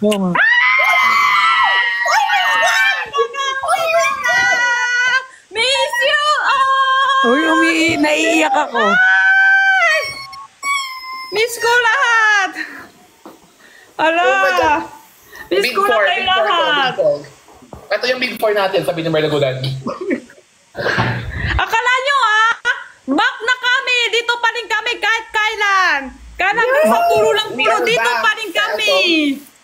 Oo nga. Miss you all! Uy, naiiyak ako. Miss ko lahat! Ala! Miss Big ko na four, kayo big four to, lahat! big four. Ito yung big four natin, sabi ni Merlagulan. Akala nyo back na kami! Dito pa rin kami kahit kailan! Kailan sa pulo lang pulo, dito pa rin kami!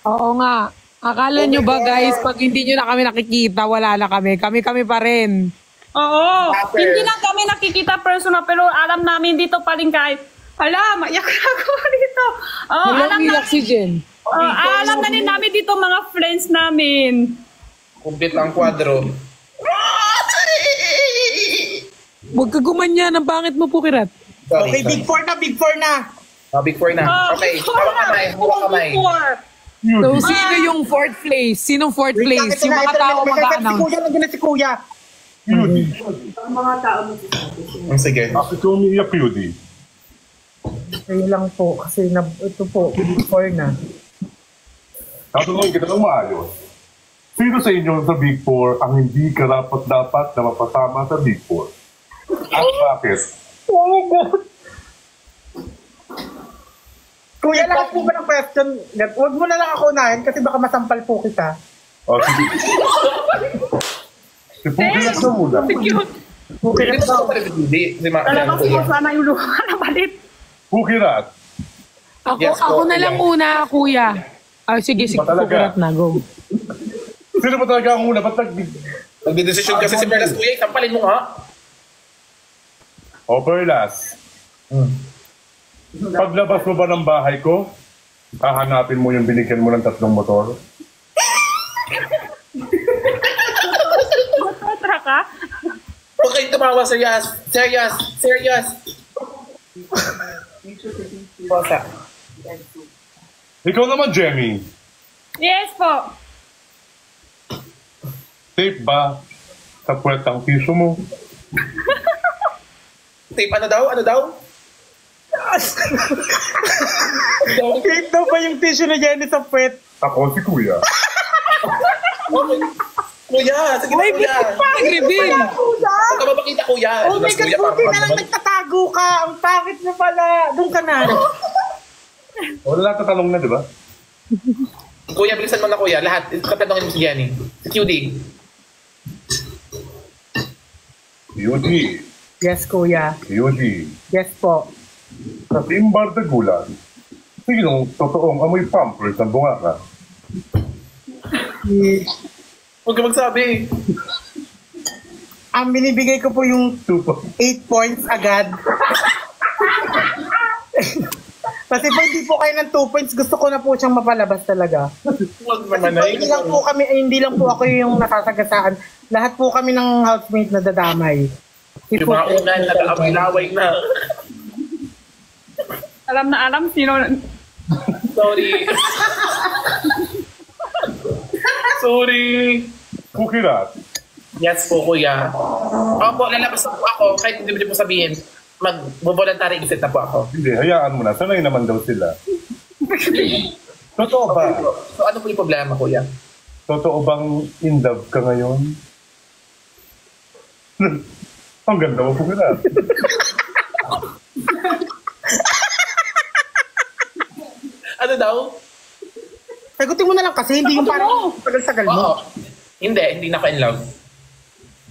Oo nga. Akala nyo ba guys, pag hindi nyo na kami nakikita, wala na kami. Kami pa rin. Oo! Hindi lang kami nakikita personal, pero alam namin dito pa rin kahit ala, maiyak ako dito. Oh, alam na si Jen. alam na din namin dito mga friends namin. Kumpit ang kwadro. Huwag ka gumanya, ang pangit mo po, Kirat. Okay, big four na, big four na. Big four na. Okay, hawak kamay, hawak kamay. So, sino yung fourth place? Sinong fourth place? Yung mga tao mag-a-announce. Si Kuya, nandiyan na si Kuya. Sige. Bakit ko umiiyak, Yudi? Ayun lang po, kasi ito po, big four na. Tatanungin kita ng maayos. Sino sa inyo sa Big Four ang hindi karapat-dapat na mapasama sa Big Four? At bakit? Oh my God. Kuya, lahat po ba ng question? Huwag mo na lang ako unahin kasi baka masampal po kita. O, sige. Si Pugilat na muna. Hindi ba ako pala hindi? Talaga ko sana yung luha na balit. Pugilat. Ako na lang una, kuya. Sige, Pugilat na, go. Sino ba talaga ang una? Ba't nagdidesisyon kasi si Perlas Kuya, sampalin mo nga. O, Perlas. Paglabas mo ba ng bahay ko, hahanapin mo yung binigyan mo ng 3 motor? Motor ka? Huwag kayong tumawa, serious. Serious. Serious. Bosa. Ikaw naman, Jenny. Yes po. Tape ba sa puwetang piso mo? Tape, ano daw? Ano daw? Tape daw ba yung tissue na Jenny sa puwet? Ako si Kuya. Kuya, sige na Kuya. Nag-reveal. Huwag ka mapakita Kuya. Oh my God, buti na lang nagtatago ka. Ang pangit mo pala. Doon ka na. Wala lang tatanong na, di ba? Kuya, bilisan mo na Kuya. Lahat. Katanongin mo si Jenny. Si QD. Yudi. Yes, Kuya. Yudi. Yes po. Sa Team Bardagulan, sinong totoong amoy pampers ng bunganga? Huwag ka magsabi. Ang binibigay ko po yung 8 points agad. Kasi po hindi po kayo ng 2 points, gusto ko na po siyang mapalabas talaga. Huwag naman ay. Hindi lang po ako yung nasasagasaan. Lahat po kami ng housemate na dadamay. Yung mga unan, nag-aaway-laway na. Alam sino. Sorry. Sorry. Pukirat. Yes po, Kuya. Opo, lalabas na po ako. Kahit hindi mo sabihin, mag-voluntary exit na po ako. Hindi, hayaan mo na. Sanay naman daw sila. Totoo ba? So ano po yung problema, Kuya? Totoo bang in love ka ngayon? Ang ganda mo, Pukirat. Ano daw? Sagutin mo na lang kasi hindi yung parang tagal-tagal mo. Oo. Hindi na ako in love.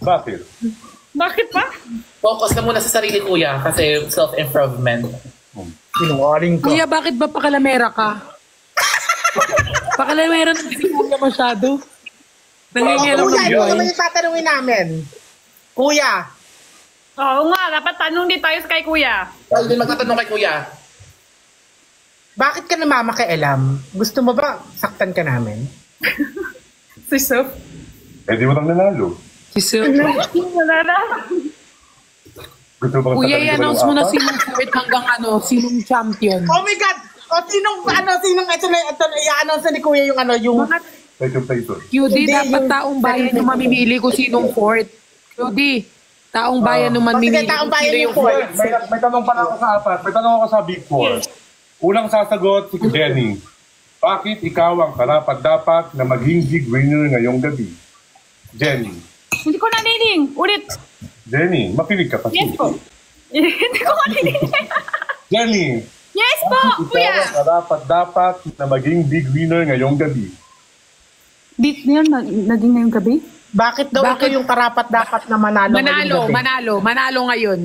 Bakit? Bakit pa? Focus na muna sa sarili, Kuya, kasi self-improvement. Sinungaling ka. Kuya, bakit ba pakalamera ka? Pakalamera na si Kuya masyado. Nangingialam Kuya, ng ano buhay. naman yung tatanungin namin? Kuya, Oo nga, dapat tanong din tayo kay Kuya. Dahil din magtatanong kay Kuya. bakit ka namamakialam? Gusto mo ba saktan ka namin? Si Sof. Eh, di mo lang nanalo. Wala na. Gusto mo bang Kuya, sakalin i-announce ko mo na ng sinong fourth hanggang sinong champion. Oh my God! O sinong ito i-announce na ni Kuya yung yung... QD, Hindi, dapat yung- taong bayan yung mamimili kung sinong fourth. QD, taong bayan yung mamimili Sige, taong kung bayan sino yung yung fourth. May tanong pa lang ako sa apat. May tanong ako sa Big Four. Unang sasagot si Jenny. Bakit ikaw ang karapat-dapat na maging big winner ngayong gabi? Jenny. Hindi ko nanining. Ulit. Jenny, makinig ka kasi. Yes po. Hindi ko nanining. Jenny. Yes po, Ikaw kuya. ang karapat-dapat na maging big winner ngayong gabi. Date na yun, naging ngayong gabi? Bakit daw ito yung karapat-dapat na manalo? ngayong gabi? Manalo ngayon.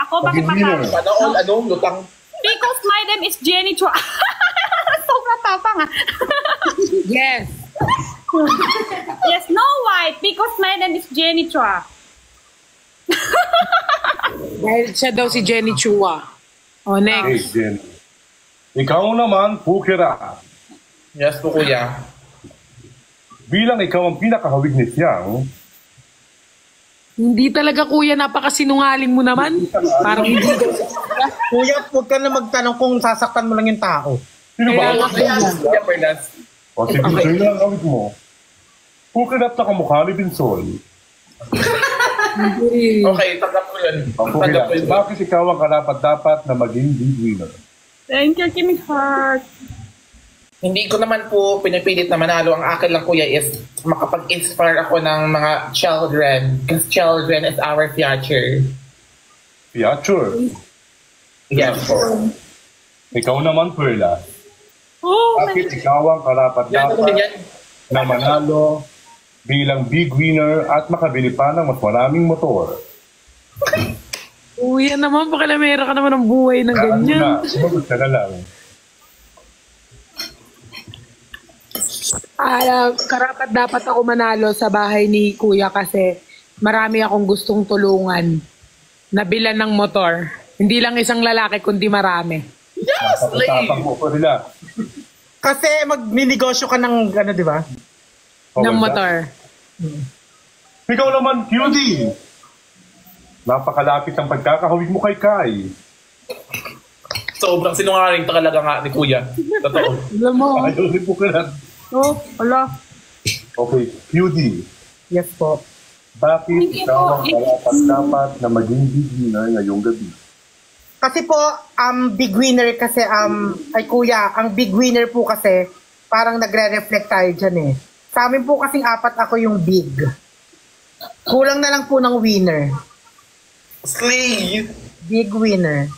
Ako bakit Maging winner. matalo? Ano? Lutang. Because my name is Jenny Chua. Sobrang tapang ah. Yes. Yes, no white. Because my name is Jenny Chua. Dahil siya daw si Jenny Chua. O, Hey, next. Jenny. Ikaw naman, Pukira. Yes po, kuya. Bilang ikaw ang pinakahawig ni Tiang, Hindi talaga kuya, napakasinungaling mo naman. Parang hindi daw. Kuya, huwag ka na magtanong kung sasaktan mo lang yung tao. sino ba? Kaya nga, Kuya Perlas. O sige, sino lang ang hawig mo? Pukira at nakamukha ni Binsol. Okay, tanggap ko yun. O Tanggap Pukira, ko yun. bakit ikaw ang karapat-dapat na maging big winner? Thank you, Kimi Heart. Hindi ko naman po pinipilit na manalo. Ang akin lang, kuya, is makapag-inspire ako ng mga children. Because children is our future. Piature. Yes po. Ikaw naman, Perla. Oh, Bakit ikaw ang Yan, ano karapat-dapat yan? na manalo bilang big winner at makabili pa ng mas maraming motor? kuya naman, pakilamera ka naman ng buhay ng ganyan. Na, sumagot ka na lang. Karapat dapat ako manalo sa bahay ni kuya kasi marami akong gustong tulungan. Nabilan ng motor. Hindi lang isang lalaki, kundi marami. Yes, Napakatapang mo pa sila. Kasi magninegosyo ka ng, ano, di ba? Ng motor. Ikaw naman, cutie. Napakalapit ang pagkakahawig mo kay Kai. Sobrang sinungaling talaga nga ni kuya. Totoo. Alam mo, Ayaw rin po ka lang. oh, wala. Okay, cutie. Yes po. Bakit Hindi ikaw ang po. karapat-dapat na maging big winner ngayong gabi? Kasi po, big winner kasi, ay kuya, ang big winner po kasi, parang nagre-reflect tayo dyan eh. Sa amin po kasing apat ako yung big. Kulang na lang po ng winner. Slay! Big winner.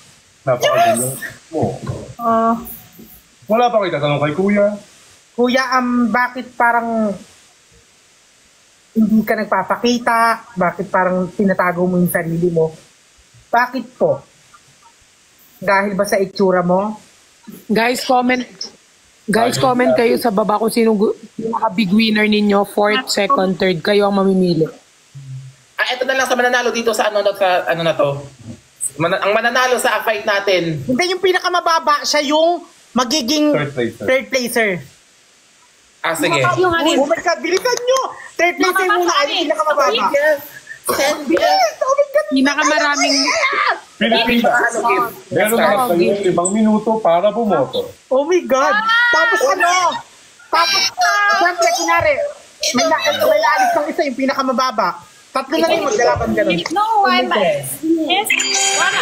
Napakagaling mo. Wala pa kayo tatanong kay Kuya? Kuya, bakit parang hindi ka nagpapakita? Bakit parang tinatago mo yung sarili mo? Bakit po? Dahil ba sa itsura mo? guys, comment. Guys, comment kayo sa baba kung sino yung big winner ninyo. 4th, 2nd, 3rd. Kayo ang mamimili. Ito na lang sa mananalo dito sa ano na to. Ang mananalo sa fight natin. Hindi, yung pinakamababa, siya yung magiging Third placer. third placer. Sige. Yung alin? Oh my God, bilisan nyo! Third placer muna, ay yung pinakamababa. Bilis! Oh my God! Pinakamaraming Pilipinas. Meron na kayo 5 minuto para bumoto. Oh my God! Tapos ano? Tapos, siyempre, kunwari, may alis ng isa, yung pinakamababa. Tatlo na rin maglalaban ganun. No white. Yes.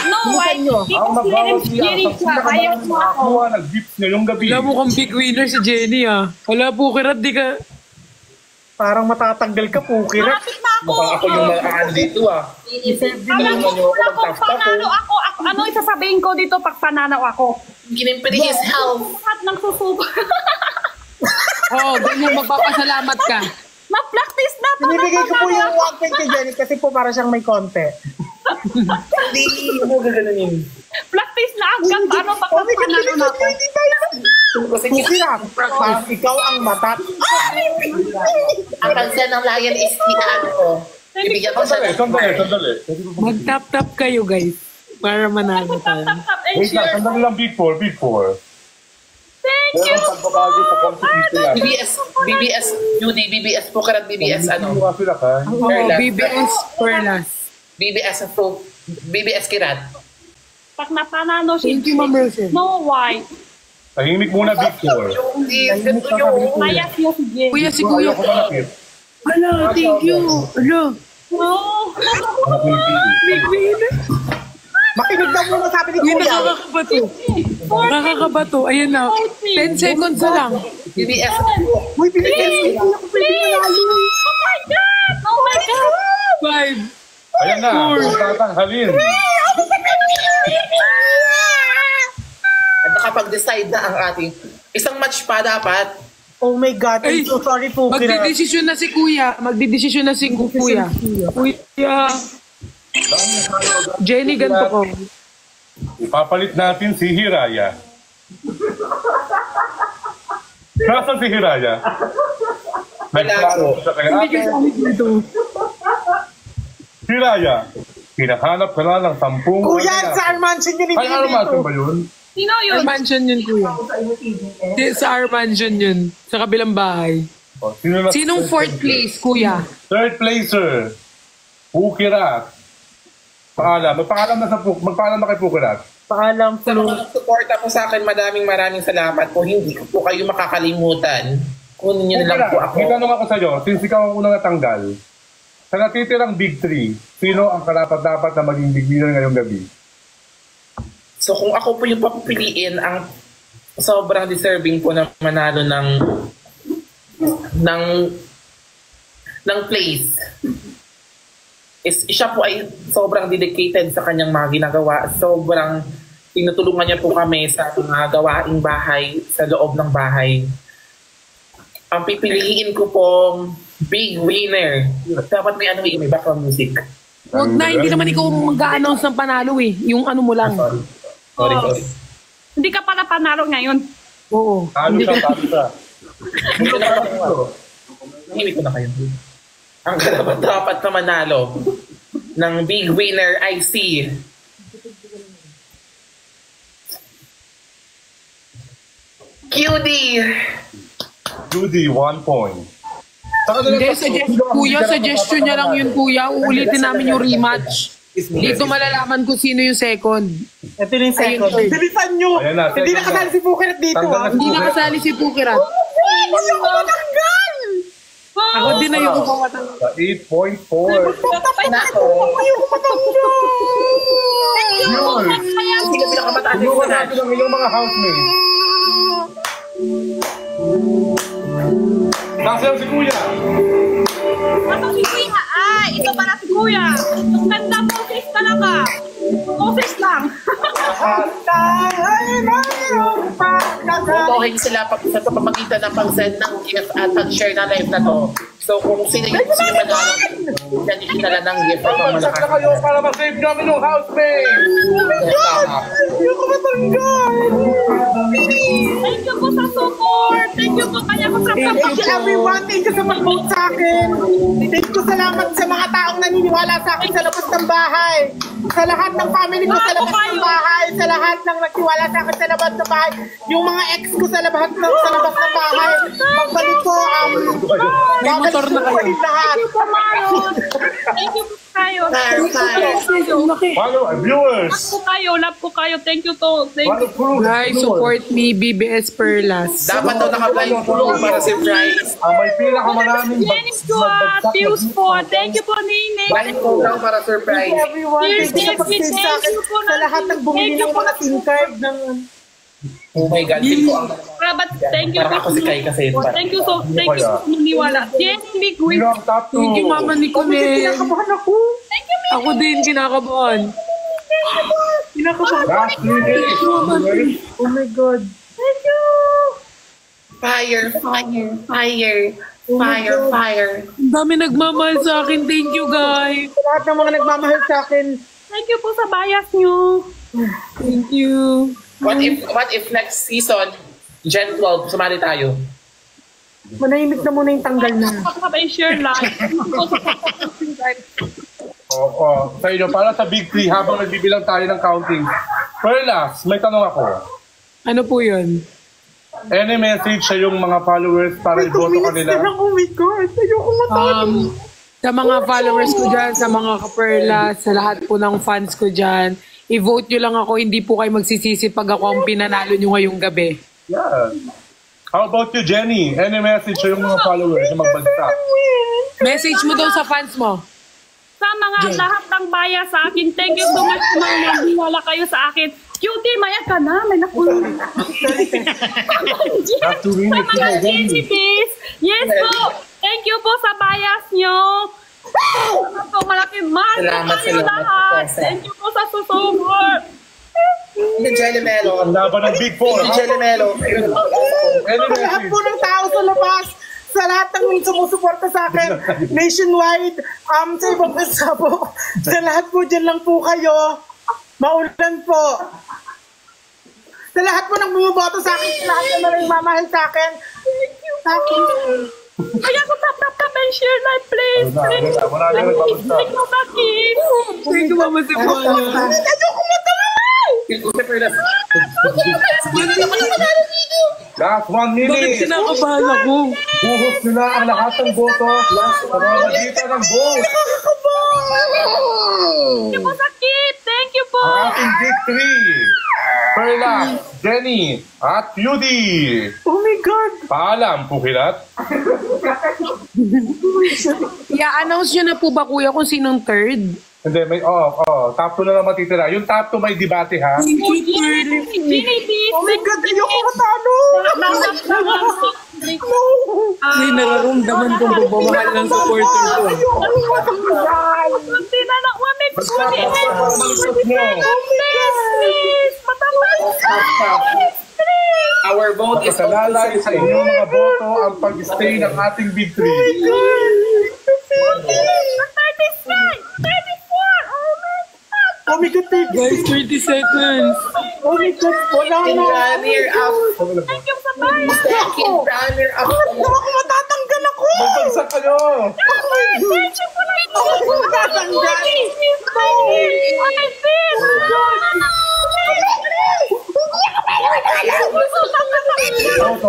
No white. Ang Because my name magbawal is siya Jenny sa Chua. Ayaw mo ako. pinakamakakakuha ng gift ngayong gabi. Wala mo kang big winner si Jenny ah. Wala po kirat, di ka. Parang matatanggal ka, Pukirat. Malapit na ako. Mukhang ako yung maaan dito Alam mo kung kung panalo ako, ano isasabihin ko dito pag panalo ako? Ginimpili his health. Lahat ng susubo. Oh, ganyan magpapasalamat ka. Na-practice na to. Binibigay ko po yung 1 kay Jenny kasi po para siyang may konti. Hindi mo gaganunin. Practice na hanggang ano pag Oh my God, panalo na ako. hindi tayo. Pukirat, parang ikaw ang matat. Ang pansin ng lion is ano ko. Bibigyan ko siya Sandali. Mag-tap-tap kayo guys. Para manalo tayo. Wait lang, sandali lang, Big 4. Thank you. Meron pagbabago sa competition natin. BBS, UD, BBS po karat BBS, Hindi ano? mo sila ka. Oh, BBS Perlas. BBS kirat. Pag napanalo si Thank you, Ma'am Rosel. No white. Tahimik muna, Big 4. Hindi, ganito yun. Mayas yung si Jenny. Kuya, si Kuya. Ayaw ko malapit. Ala, thank you. Ala, Oh. Mga pinipili. big winner. Makinig daw muna sabi ni Kuya, Kuya. nakakabato. Nakakabato. Ayan na. 10 seconds na lang. BBS. Uy, binigyan ko ako pwede manalo. Oh my God! Oh my God! 5. Ayan na, tatanghalin. At nakapag-decide na ang ating isang match pa dapat. Oh my God, I'm so sorry po. Magdidesisyon na si Kuya. Magdidesisyon na si Kuya. Kuya. Jenny, ganito ko. Papalit natin si Hiraya. Nasaan si Hiraya? Nagplano sa kaya Hindi ate. kasali dito. Hiraya, hinahanap ka na ng 10 Kuya, sa Armansion yun. Ay, ano matin ba yun? Sino yun? Armansion yun, Kuya. Sa Armansion yun. Sa kabilang bahay. O, sino na- Sinong 4th place, Kuya? Third placer, Pukirat. Paalam. Magpaalam na kay Pukirat. Paalam, Sa Flo. mga suporta po sa akin, maraming salamat po. Hindi ko po kayo makakalimutan. Kunin niyo na lang po ako. May tanong ako sa'yo, since ikaw ang unang natanggal, sa natitirang Big 3, sino ang karapat-dapat na maging big winner ngayong gabi? So kung ako po yung papipiliin, ang sobrang deserving po na manalo ng place is siya po ay sobrang dedicated sa kanyang mga ginagawa. Sobrang tinutulungan niya po kami sa mga gawaing bahay, sa loob ng bahay. Ang pipiliin ko pong big winner. Dapat may may background music. Huwag na, hindi naman ikaw mag-a-announce ng panalo eh. Yung ano mo lang. Sorry. Hindi ka pala panalo ngayon. Oo. Talo Hindi siya, ka... talo siya. Dito na kayo. Himik ko na kayo. Ang dapat na manalo ng big winner I see QD. Judy, 1 point. Hindi, Kuya, suggestion niya lang yun, Kuya. Uulitin namin yung rematch. Dito malalaman kung sino yung second. Ito na yung second. Ayun, Bilisan nyo! Ayan na, Hindi second nakasali na. si Pukirat dito, Tanggal ah. na Hindi nakasali si Pukirat. Hindi ako matanggal! Ako din na yung kumatang. Sa 8.4. Na ako. Ayoko matanggal! Yun! Hindi ka pinakamataas Tulungan sa natin ang iyong mga housemates. Nasaan si Kuya? Ano si Kuya? Ito para si Kuya. Ang ganda poses talaga. Poses lang. Tutuhin sila sa pamamagitan ng pag-send ng gift at pag-share na live na to. So kung sino yung manalo, yan ikinala ng gift at ang Pag-check na malakas. kayo para ma-save namin yung housemates. Ayoko matanggal! Thank you po sa support. Thank you po kanya ko sa Thank you support. everyone. Thank you sa pag-vote sa akin. Thank you, salamat sa mga taong naniniwala sa akin sa labas ng bahay. Sa lahat ng family ko sa labas ng bahay. Sa lahat ng nagtiwala sa akin sa labas ng bahay. Yung mga ex ko sa labas ng bahay. Pagbalik ko, May motor na kayo. lahat. Thank you po, Maron. Thank you po kayo. Follow our viewers. Love ko kayo. Thank you to. Thank you. Guys, support me, BBS Perlas. Dapat daw naka-blind follow para surprise. Ang may pinakamaraming Jenny Squad. Views po. Thank you po, Nene. Blind follow lang para surprise. Everyone, thank you sa pag-save sa akin. Sa lahat ng bumili ng mga SIM card ng... Oh my God, feel ko ang... But thank you Parang ako si Kai kasi. Thank you so maniwala. Jenny Big Win. Sino ang top 2? Thank you, Mama ni Kunen. Kinakabahan ako. Thank you, Ako din, kinakabahan. Kinakabahan. Last 3 days. Oh my God. Thank you. Fire. Ang dami nagmamahal sa akin. Thank you, guys. Sa lahat ng mga nagmamahal sa akin. Thank you po sa bias nyo. Thank you. What if next season, Gen 12, sumali tayo? Manahimik na muna yung tanggal na. Pakabay share live. Oo. Sa inyo, para sa Big 3, habang nagbibilang tayo ng counting. Perlas, may tanong ako. Ano po yun? Any message sa yung mga followers para May 2 iboto minutes kanila? na lang. Oh my God. Ayoko matalo. Sa mga followers ko dyan, sa mga kaperlas, sa lahat po ng fans ko dyan, i-vote nyo lang ako, hindi po kayo magsisisi pag ako ang pinanalo nyo ngayong gabi. Yeah. How about you, Jenny? Any message sa yung mga followers na magbagsak? Message mo daw sa fans mo. Sa mga lahat ng baya sa akin, thank you so much sa mga naghiwala kayo sa akin. Cutie, maya ka na. May nakulong. Have to win it. Mga GGBs. Yes po. Thank you po sa bias nyo. Po, malaking mahal po kayo lahat. Thank you po sa susubor. Hindi, Jelly Melo. Ang laban ng Big Four. Hindi, Jelly Melo. Anyway, Lahat po ng tao sa labas, sa lahat ng sumusuporta sa akin, nationwide, sa ibang bansa po, sa lahat po dyan lang po kayo, maulan po. Sa lahat po ng bumuboto sa akin, sa lahat na nagmamahal sa akin, sa akin. Kaya ko tap and share live, please. Wala na nagbabasta. Thank you, Bakit. Thank you, Mama Sebuanya. Ayoko mo Last 1 Bakit minute. kinakabahan ako? Buhos nila ang lahat ng boto sa mga magitan ng vote. Thank you po, Sakit. Thank you po. Ang ating victory. Perla, Jenny, at Judy. Oh my God! Paalam, Pukilat. I-announce nyo na po ba, kuya, kung sinong third? Hindi, may, top 2 na lang matitira. Yung top 2 may debate, ha? Oh my God! Ayoko matalo! Hindi nararamdaman kong bumamahal ng supporter ko. Hindi na lang. Basta, nyo. Please. Matapos. Our vote is Kasalalay sa inyong mga boto ang pag-stay ng ating victory. 34. Oh my God! Guys, 30 seconds. Oh my God! Wala na! runner up. Thank you sa bayan. Second runner up. Ako matatanggal ako! Magbagsak kayo! Thank you po na ito. Ako matatanggal!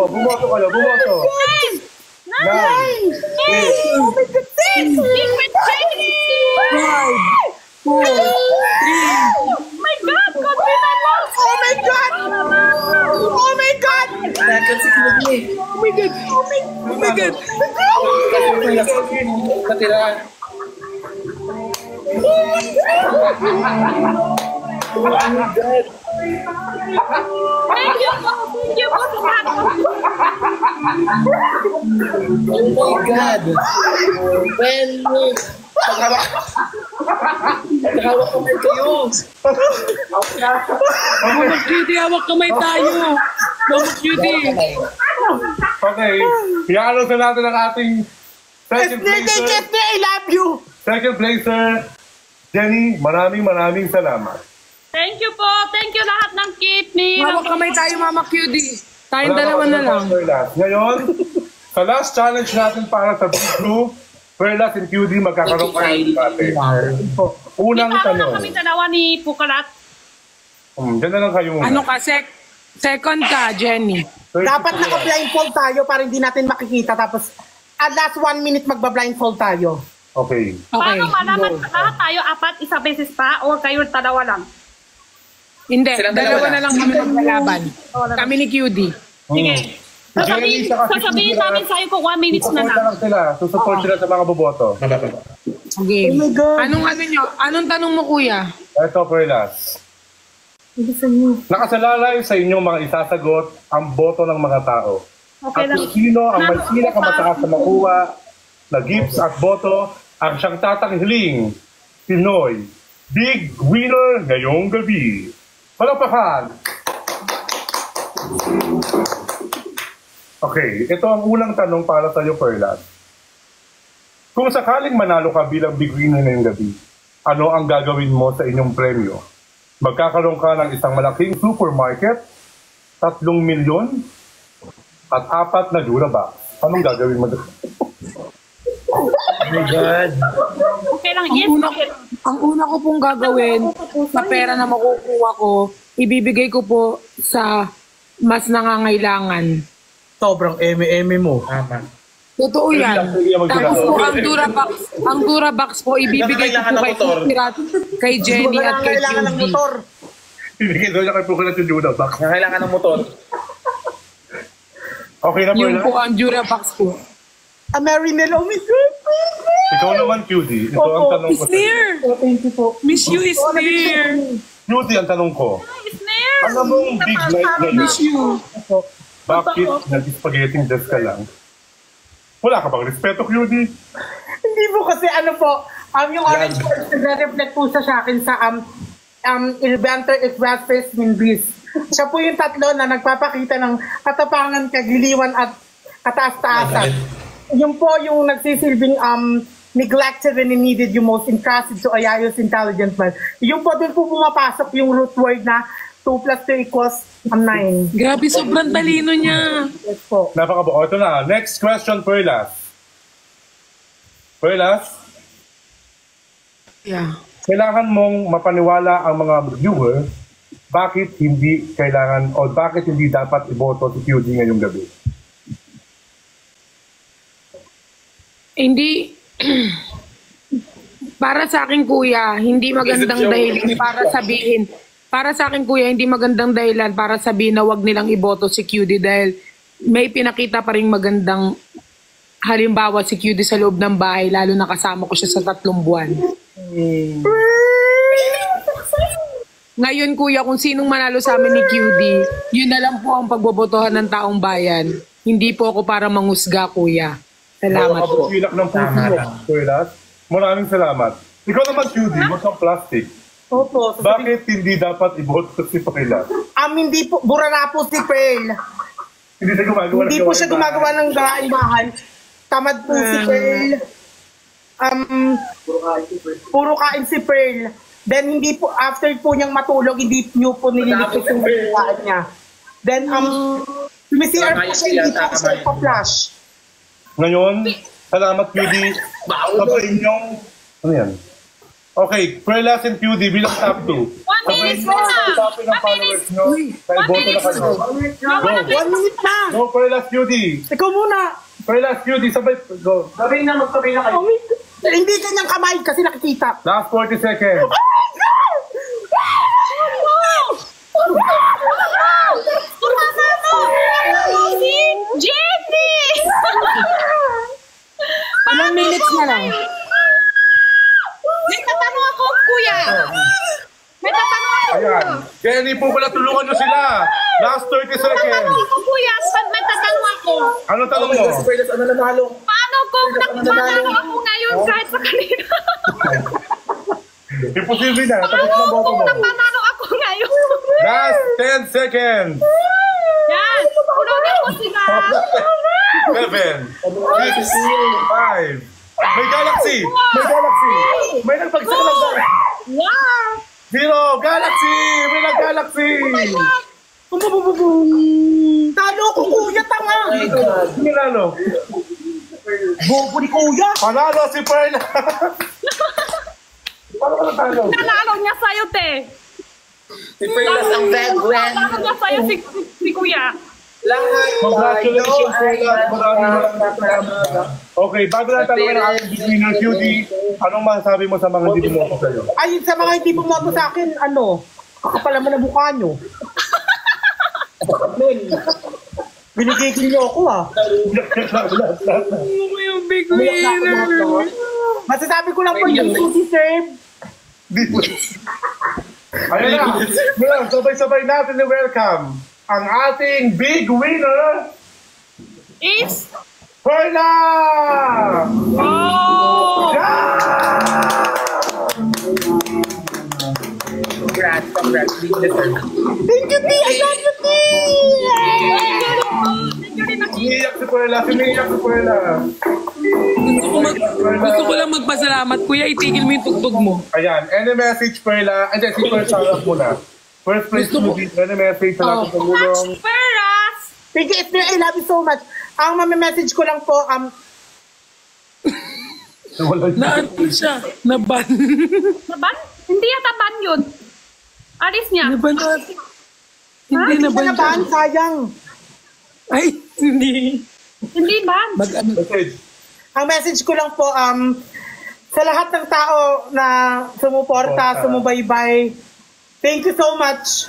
Bumoto kayo, bumoto. 9, 8, Katira. Thank you po sa lahat. Oh my God. Nagawak kamay kayo. Mama Cutie, hawak kamay tayo. Mama Cutie. Okay, i-ano sa natin ang ating second placer. I love you! Second placer, Jenny, maraming salamat. Thank you po. Thank you lahat ng kidney. Hawak kamay tayo, Mama Cutie. Tayong dalawa na lang. Ngayon, sa last challenge natin para sa Big Blue, Perlas and QD magkakaroon kayo natin. Unang Di ba tanong. kami dalawa ni Pukalat? Diyan na lang kayo muna. Ano ka, second ka, Jenny. Dapat naka-blindfold tayo para hindi natin makikita. Tapos, at last 1 minute magba-blindfold tayo. Okay. Okay. Paano malaman lahat tayo apat isa beses pa o kayo dalawa lang? Hindi, Silang dalawa dalawa na lang kami maglalaban. Kami ni QD. Sige. Sasabihin namin sa'yo kung 1 minute na Susupport lang. lang sila. Susupport sila sa mga boboto. Game. Oh my God. Anong tanong mo, kuya? Ito, Perlas. Nakasalalay sa inyong mga isasagot ang boto ng mga tao. Okay At lang. kung sino ang may pinakamataas na makuha na gifts at boto ang siyang tatanghiling Pinoy Big Winner ngayong gabi. Palakpakan! Okay, ito ang unang tanong para sa iyo, Perlas. Kung sakaling manalo ka bilang Big Winner ngayong gabi, ano ang gagawin mo sa inyong premyo? Magkakaroon ka ng isang malaking supermarket, 3 milyon, at 4 na Durabox. Anong gagawin mo doon? Oh my God. Okay lang. Yes. Ang una ko pong gagawin sa pera na makukuha ko, ibibigay ko po sa mas nangangailangan. Sobrang eme-eme mo. Tama. Totoo yan. Tapos po ang Durabox po, ibibigay ko po kay Pukirat, kay Jenny at kay Kailangan ng QD. motor. Ibigay daw niya kay Pukirat yung Durabox. Kailangan ng motor. Okay na, Yung po Perlas? ang Durabox po. A Marinel, oh my God. Ikaw naman, QD. Ito ang tanong ko It's sa iyo. near. Oh, thank you po. Miss you is near. Cutie, ang tanong ko. Snare! Alam mong big night ngayon. Miss you. Bakit nag-spaghetti dress ka lang? Wala ka bang respeto, Cutie? Hindi po kasi ano po, yung orange shorts nagre-reflect po sa akin sa Ilbanter Express Minbis. Siya po yung tatlo na nagpapakita ng katapangan, kagiliwan at kataas-taasan. Yung po yung nagsisilbing neglected when needed you most, entrusted to ayayos intelligent man. Yung po doon po pumapasok yung root word na 2 plus 2 equals 9. Grabe, sobrang talino niya. Yes po. Napakabuo. Ito na. Next question, Perlas. Perlas, Yeah. kailangan mong mapaniwala ang mga viewer bakit hindi kailangan o bakit hindi dapat iboto si Cutie ngayong gabi. Hindi, para sa akin kuya, hindi magandang dahilan para sa akin kuya, hindi magandang dahilan para sabihin na wag nilang iboto si QD dahil may pinakita pa rin magandang halimbawa si QD sa loob ng bahay, lalo na kasama ko siya sa 3 buwan. Ngayon kuya, kung sinong manalo sa amin ni QD, yun na lang po ang pagbobotohan ng taong bayan. Hindi po ako para mangusga kuya. Salamat po. Kapag ng puso mo, Perlas. Maraming salamat. Ikaw naman, Cutie, wag kang plastic. Opo. Bakit hindi dapat iboto si Perlas? Hindi po, bura na po si Pearl. Hindi siya gumagawa Hindi po siya gumagawa ng gawaing bahay. Tamad po si Pearl. Puro kain si Pearl. Then hindi po, after po niyang matulog, hindi niyo po nililipit yung gawain niya. Then, sumisiar po siya, hindi po siya pa-flash. Ngayon, salamat, Cutie. Sabayin niyong... Ano yan? Okay, Perlas and Cutie bilang top 2. 1 minute na! Sabi ng followers nyo, kaya boto na kayo. Go. 1 minute na! Go, Perlas, Cutie. Ikaw muna! Perlas, Cutie, sabay. Go. Sabi na, magsabi na kayo. Hindi kanyang kamay kasi nakikita. Last 40 seconds. Si Jenny! Ilang minutes na lang? May tatanong ako, kuya. May tatanong ako. Ayan. Jenny po pala, tulungan nyo sila. Last 30 seconds. Tatanong ako, kuya. May tatanong ako. Ano tanong mo? Ano nanalo? Paano kung nagpanalo ako ngayon kahit sa kanina? Imposible na. Tapos Paano na boto kung mo. nagpanalo ako ngayon? Last 10 seconds. Yan. Tulungan ko sila. 7, 6, 5. May galaxy! May galaxy! May nagbagsak ng galaxy! Wow. 0! Galaxy! May nag-galaxy! Talo ko kuya, tanga! Sino lalo? Bobo ni kuya! Panalo si Perla! Paano ka natalo? Nanalo niya sa'yo, te. Si Perlas ang veteran. Nanalo niya sa'yo si kuya. Congratulations, Perla! Maraming salamat. Okay, bago na tanongin ang ating winner, Cutie, anong masasabi mo sa mga hindi bumoto sa'yo? Ay, sa mga hindi bumoto sa akin, kapal naman ang mukha nyo. Binigigil nyo ako Ano yung big winner? Masasabi ko lang po yung deserve. Ayun na, ngayon, sabay-sabay natin i-welcome ang ating big winner, Is? Perla! Oh! Congrats. Thank you, T! I love you, T! Umiiyak si Perla, umiiyak si Perla. Gusto ko lang magpasalamat. Kuya, itigil mo yung tugtog mo. Ayan, any message, Perla? Hindi, si Perla sarap muna. First place to be, any message sa lahat ng tumulong. Peras! Thank you, Esther. I love you so much. Ang message ko lang po, Naan po siya. Naban. Naban? Hindi yata ban yun. Alis niya. Naban. Hindi hindi naban na siya. ba? Sayang. Ay, hindi. Hindi ban. Message. Ang message ko lang po, sa lahat ng tao na sumuporta, sumubaybay, thank you so much.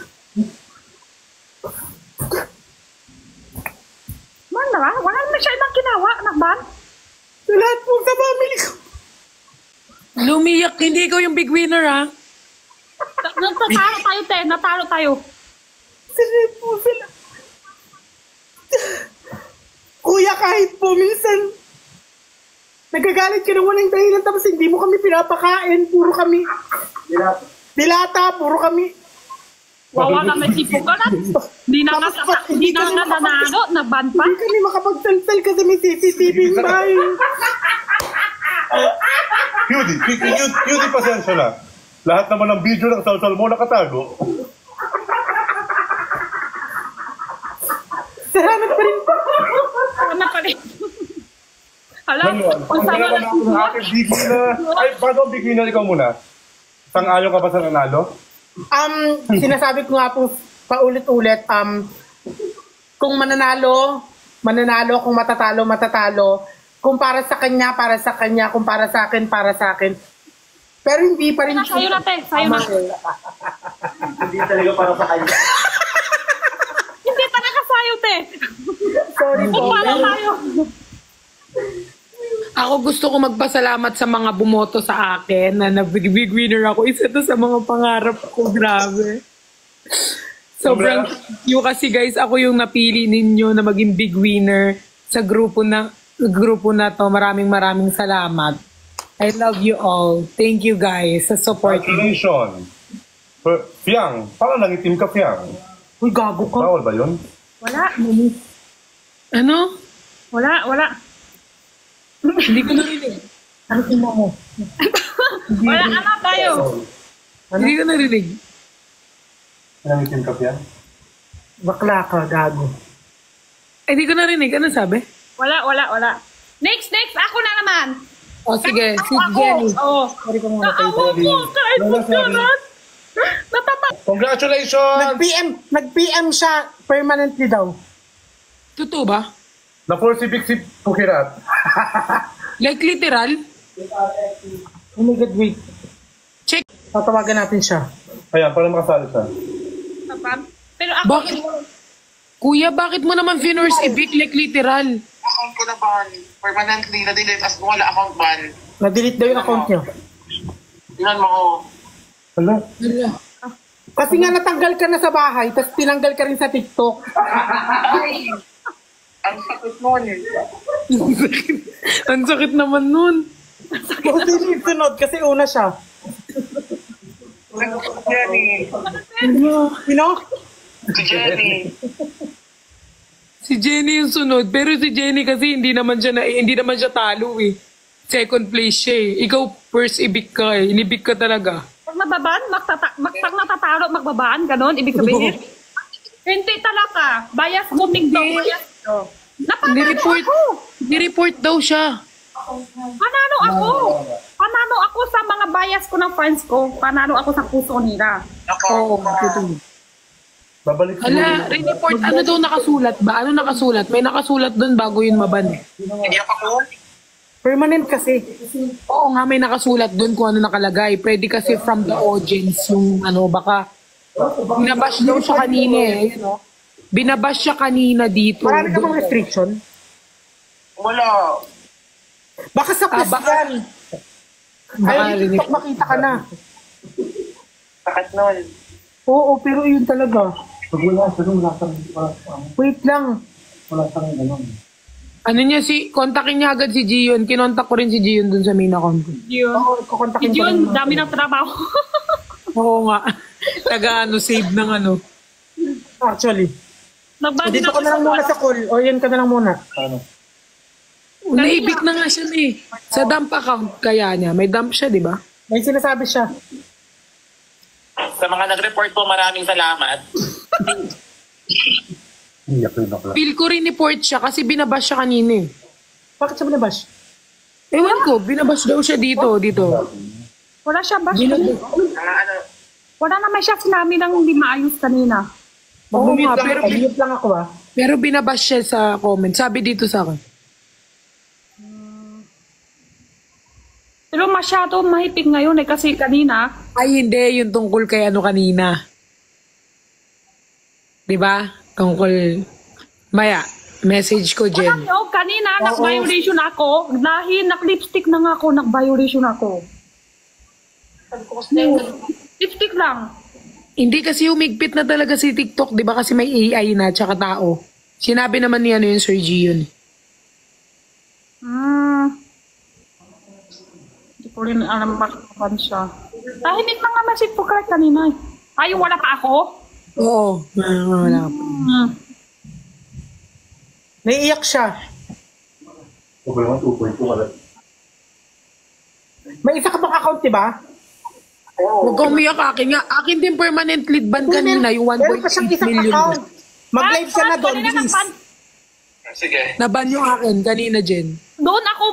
Man na, wala naman siya ibang ginawa. Nakban? Sa lahat po sa family ko. Lumiyak. Hindi ikaw yung big winner, ha? Natalo tayo, te. Natalo tayo. Sila po sila. Kuya, kahit po minsan, nagagalit ka ng walang dahilan tapos hindi mo kami pinapakain. Puro kami. Dilata, puro kami. Wawa na may tipo ka na. Hindi na nga nanalo, naban pa. Hindi kami makapagsalsal kasi may CCTV yung bahay. Cutie, pasensya na. Lahat naman ng video ng salsal mo nakatago. Salamat pa rin po. Ano pa rin? Alam, Ang sama na Ay, bago beginner, ikaw muna. Sang-ayon ka ba sa nanalo? Sinasabi ko nga po paulit-ulit, kung mananalo, kung matatalo. Kung para sa kanya, kung para sa akin. Pero hindi pa rin. Sa'yo na, te. Sa'yo na. Hindi talaga para sa kanya. Hindi talaga sa'yo, te. Sorry po. Kung para tayo. Ako gusto ko magpasalamat sa mga bumoto sa akin na big winner ako. Isa to sa mga pangarap ko. Grabe. Sobrang thank you kasi guys, ako yung napili ninyo na maging big winner sa grupo na to. Maraming salamat. I love you all. Thank you guys sa support. Congratulations. Fiang, parang nangitim ka, Fiang. Uy, gago ka. Bawal ba yun? Wala. Ano? Wala. Hindi ko narinig. Ang ina mo. Wala ka na tayo. Hindi ko narinig. Nangitim ka, Fiang? Bakla ka, gago. Hindi ko narinig. Ano sabi? Wala. Next. Ako na naman. O sige, si Ako. Jenny. Oo. Sorry ka muna. Naawa ko kahit magkarat. Congratulations! Nag-PM siya permanently daw. Totoo ba? Na-forsibik si Pukirat. Like literal? Oh my God, wait. Check. Tatawagan natin siya. Ayan, para makasali siya. Pero ako, Bakit? Kuya, bakit mo naman finors i-big like literal? Account ko na ban. Permanently na-delete as wala account ban. Na-delete daw yung account niya. Tingnan mo ko. Hala? Kasi nga natanggal ka na sa bahay, tapos tinanggal ka rin sa TikTok. Ang sakit nun eh. Ang sakit naman nun. Buti yung sunod kasi una siya. Jenny. Sino? Si Jenny. Si Jenny yung sunod. Pero si Jenny kasi hindi naman siya talo eh. Second place siya eh. Ikaw first ibig ka eh. Inibig ka talaga. pag nababan, pag natatalo, magbabaan, ganon, ibig sabihin. Hindi talaga. Bias ko, TikTok. Bias ko. Ni-report. Ni-report daw siya. Panalo ako. Panalo ako sa mga bias ko ng friends ko. Panalo ako sa puso nila. Oo, ito. Babalik Hala, report. Ano daw nakasulat ba? Ano nakasulat? May nakasulat doon bago yun maban eh. Hindi ako. Permanent kasi. Oo nga, may nakasulat doon kung ano nakalagay. Pwede kasi from the audience yung ano, baka binabash daw siya kanina eh. You know? Binabash siya kanina dito. Marami ka bang restriction? Wala. Baka sa press baka- yan. Baka Ayaw, rinig. TikTok makita ka na. Sakit nun. Oo, pero yun talaga. Pag wala Wait lang. Ano niya kontakin niya agad si Gion. Kinontak ko rin si Gion dun sa main account ko. Yun. Oo, kukontakin ko Yun, rin. dami ng trabaho. Oo nga. Save ng ano. Actually. Nagbandi Dito ka na lang muna sa call. O yan ka na lang muna. Naibig na nga siya eh. Sa dump account kaya niya. May dump siya, di ba? May sinasabi siya. Sa mga nag-report po, maraming salamat. Iyak rin ako. Feel ko rin report siya kasi binabash siya kanina eh. Bakit siya binabash? Ewan ko, binabash daw siya dito. Wala siya ba? Ano, Wala naman siya sinabi ng hindi maayos kanina. Oo Mag-mute nga, lang, mute lang ako ah. pero binabash siya sa comment. Sabi dito sa akin. Pero masyado mahipig ngayon eh kasi kanina, Ay, hindi. Yung tungkol kay ano kanina. Diba? Tungkol. Maya, message ko, Jen. ano, kanina nag-violation ako. Dahil nag-lipstick na nga ako, nag-violation ako. Lipstick lang. Hindi kasi humigpit na talaga si TikTok, di ba? Kasi may AI na, tsaka tao. Sinabi naman niya yun, Sir G yun. Hindi ko rin alam bakit naman siya. Tahimik na nga message po kahit kanina. Ay, wala pa ako? Oo, wala pa. Naiiyak siya. Okay naman, 2.2 wala. May isa ka bang account, diba? Huwag kang umiyak akin nga. Akin din permanent lead ban kanina, yung Meron pa siyang 1.8 isang million. account. Mag-live ka na doon, Kanina please. nagpan- Sige. Naban yung akin kanina, Jen. Doon ako